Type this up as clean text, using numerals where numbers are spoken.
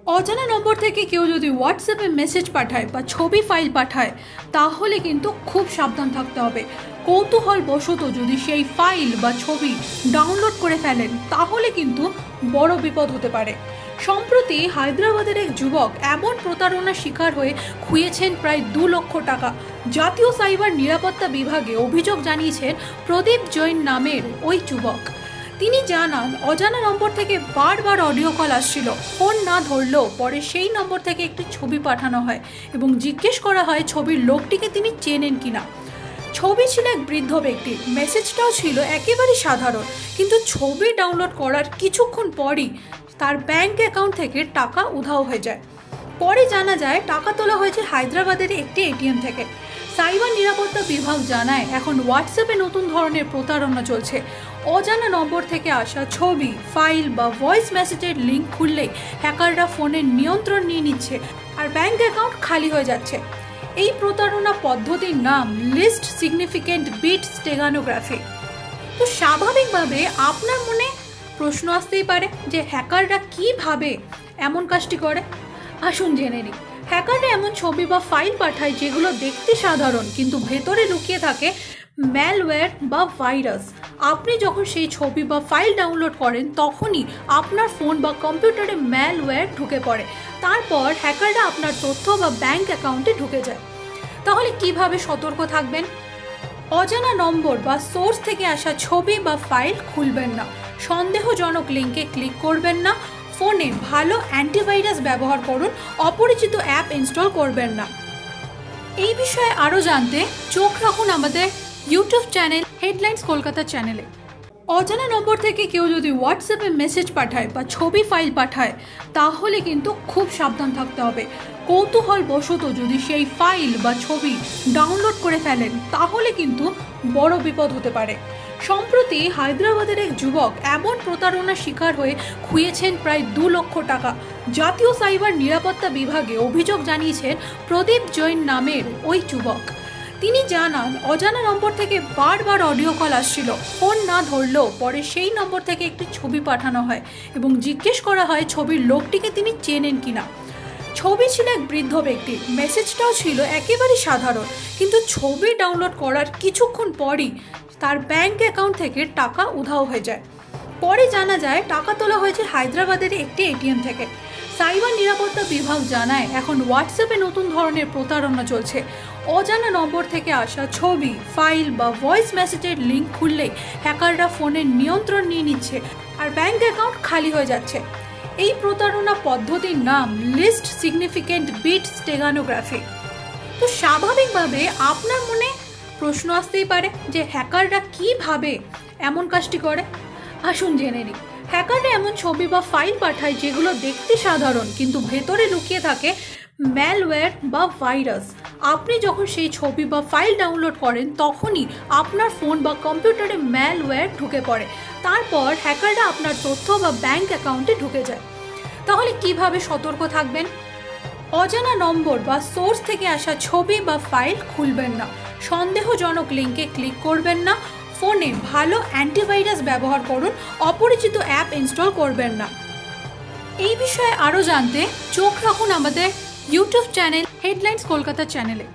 অজানা নম্বর থেকে কেউ যদি হোয়াটসঅ্যাপে মেসেজ পাঠায় বা ছবি ফাইল পাঠায় তাহলে কিন্তু খুব সাবধান থাকতে হবে। কৌতূহলবশত যদি সেই ফাইল বা ছবি ডাউনলোড করে ফেলেন তাহলে কিন্তু বড় বিপদ হতে পারে। সম্প্রতি হায়দ্রাবাদের এক যুবক এমন প্রতারণার শিকার হয়ে খুইয়েছেন প্রায় 2 লক্ষ টাকা। জাতীয় সাইবার নিরাপত্তা বিভাগে অভিযোগ জানিয়েছেন প্রদীপ জৈন নামের ওই যুবক। তিনি জানান, অজানা নম্বর থেকে বারবার অডিও কল আসছিল। ফোন না ধরলেও পরে সেই নম্বর থেকে একটি ছবি পাঠানো হয় এবং জিজ্ঞেস করা হয় ছবির লোকটিকে তিনি চেনেন কিনা। ছবি ছিল এক বৃদ্ধ ব্যক্তি, মেসেজটাও ছিল একেবারেই সাধারণ, কিন্তু ছবি ডাউনলোড করার কিছুক্ষণ পরই তার ব্যাংক অ্যাকাউন্ট থেকে টাকা উধাও হয়ে যায়। পরে জানা যায় টাকা তোলা হয়েছে হায়দ্রাবাদের একটি এটিএম থেকে। সাইবার নিরাপত্তা বিভাগ জানায়, এখন হোয়াটসঅ্যাপে নতুন ধরনের প্রতারণা চলছে। অজানা নম্বর থেকে আসা ছবি, ফাইল বা ভয়েস মেসেজের লিঙ্ক খুললেই হ্যাকাররা ফোনের নিয়ন্ত্রণ নিয়ে নিচ্ছে আর ব্যাংক অ্যাকাউন্ট খালি হয়ে যাচ্ছে। এই প্রতারণা পদ্ধতির নাম লিস্ট সিগনিফিকেন্ট বিট স্টেগানোগ্রাফি। তো স্বাভাবিকভাবে আপনার মনে প্রশ্ন আসতেই পারে যে হ্যাকাররা কিভাবে এমন কাজটি করে। আসুন জেনে নিই। হ্যাকাররা এমন ছবি বা ফাইল পাঠায় যেগুলো দেখতে সাধারণ কিন্তু ভেতরে লুকিয়ে থাকে ম্যালওয়্যার বা ভাইরাস। আপনি যখন সেই ছবি বা ফাইল ডাউনলোড করেন তখনই আপনার ফোন বা কম্পিউটারে ম্যালওয়্যার ঢুকে পড়ে। তারপর হ্যাকাররা আপনার তথ্য বা ব্যাংক অ্যাকাউন্টে ঢুকে যায়। তাহলে কিভাবে সতর্ক থাকবেন? অজানা নম্বর বা সোর্স থেকে আসা ছবি বা ফাইল খুলবেন না। সন্দেহজনক লিঙ্কে ক্লিক করবেন না। ফোনে ভালো অ্যান্টিভাইরাস ব্যবহার করুন। অপরিচিত অ্যাপ ইনস্টল করবেন না। এই বিষয়ে আরও জানতে চোখ রাখুন আমাদের ইউটিউব চ্যানেল হেডলাইন্স কলকাতা চ্যানেলে। অজানা নম্বর থেকে কেউ যদি হোয়াটসঅ্যাপে মেসেজ পাঠায় বা ছবি ফাইল পাঠায় তাহলে কিন্তু খুব সাবধান থাকতে হবে। কৌতূহলবশত যদি সেই ফাইল বা ছবি ডাউনলোড করে ফেলেন তাহলে কিন্তু বড় বিপদ হতে পারে। সম্প্রতি হায়দ্রাবাদের এক যুবক এমন প্রতারণার শিকার হয়ে খুইয়েছেন প্রায় 2 লক্ষ টাকা। জাতীয় সাইবার নিরাপত্তা বিভাগে অভিযোগ জানিয়েছেন প্রদীপ জৈন নামের ওই যুবক। তিনি জানান, অজানা নম্বর থেকে বারবার অডিও কল আসছিল। ফোন না ধরলেও পরে সেই নম্বর থেকে একটি ছবি পাঠানো হয় এবং জিজ্ঞেস করা হয় ছবির লোকটিকে তিনি চেনেন কিনা। ছবি ছিল এক বৃদ্ধ ব্যক্তি, মেসেজটাও ছিল একেবারেই সাধারণ, কিন্তু ছবি ডাউনলোড করার কিছুক্ষণ পরই তার ব্যাংক অ্যাকাউন্ট থেকে টাকা উধাও হয়ে যায়। পরে জানা যায় টাকা তোলা হয়েছে হায়দ্রাবাদের একটি এটিএম থেকে। সাইবার নিরাপত্তা বিভাগ জানায়, এখন হোয়াটসঅ্যাপে নতুন ধরনের প্রতারণা চলছে। অজানা নম্বর থেকে আসা ছবি, ফাইল বা ভয়েস মেসেজের লিঙ্ক খুললেই হ্যাকাররা ফোনের নিয়ন্ত্রণ নিয়ে নিচ্ছে আর ব্যাংক অ্যাকাউন্ট খালি হয়ে যাচ্ছে। এই প্রতারণা পদ্ধতির নাম লিস্ট সিগনিফিকেন্ট বিট স্টেগানোগ্রাফি। তো স্বাভাবিকভাবে আপনার মনে প্রশ্ন আসতেই পারে যে হ্যাকাররা কিভাবে এমন কাজটি করে। আসুন জেনে নিই। হ্যাকাররা এমন ছবি বা ফাইল পাঠায় যেগুলো দেখতে সাধারণ কিন্তু ভেতরে লুকিয়ে থাকে ম্যালওয়্যার বা ভাইরাস। আপনি যখন সেই ছবি বা ফাইল ডাউনলোড করেন তখনই আপনার ফোন বা কম্পিউটারে ম্যালওয়্যার ঢুকে পড়ে। তারপর হ্যাকাররা আপনার তথ্য বা ব্যাংক অ্যাকাউন্টে ঢুকে যায়। তাহলে কিভাবে সতর্ক থাকবেন? অজানা নম্বর বা সোর্স থেকে আসা ছবি বা ফাইল খুলবেন না। সন্দেহজনক লিঙ্কে ক্লিক করবেন না। ফোনে ভালো অ্যান্টিভাইরাস ব্যবহার করুন। অপরিচিত অ্যাপ ইনস্টল করবেন না। এই বিষয়ে আরও জানতে চোখ রাখুন আমাদের ইউটিউব চ্যানেল হেডলাইন্স কলকাতা চ্যানেলে।